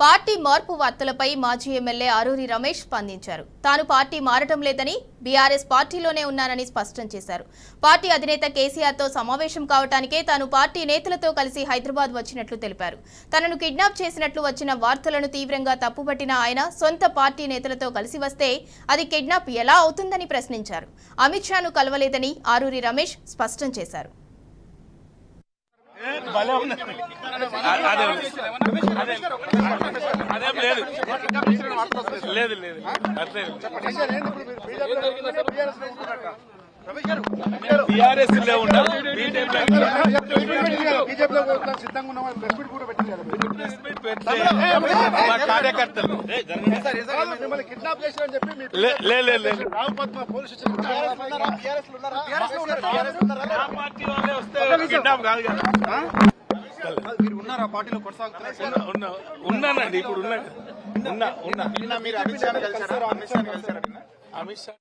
Party మార్పు వార్తలపై మాజీ MLA Aruri Ramesh స్పందించారు. తాను పార్టీ మారటం లేదని, బీఆర్ఎస్ పార్టీలోనే ఉన్నానని స్పష్టం చేశారు. పార్టీ అధినేత కేసీఆర్తో సమావేశం కావటానికే తాను పార్టీ నేతలతో కలిసి హైదరాబాద్ వచ్చినట్లు తెలిపారు. తనను కిడ్నాప్ చేసినట్లు వచ్చిన వార్తలను తీవ్రంగా తప్పుపట్టిన ఆయన సొంత పార్టీ నేతలతో కలిసి వస్తే అది కిడ్నాప్ ఎలా అవుతుందని ప్రశ్నించారు. అమిత్ షాను కలవలేదని ఆరూరి రమేష్ స్పష్టం చేశారు. కార్యకర్తలు ఉన్నానండి. ఇప్పుడు ఉన్నా. మీరు అమిత్ షా కలిసారా? అమిత్ షా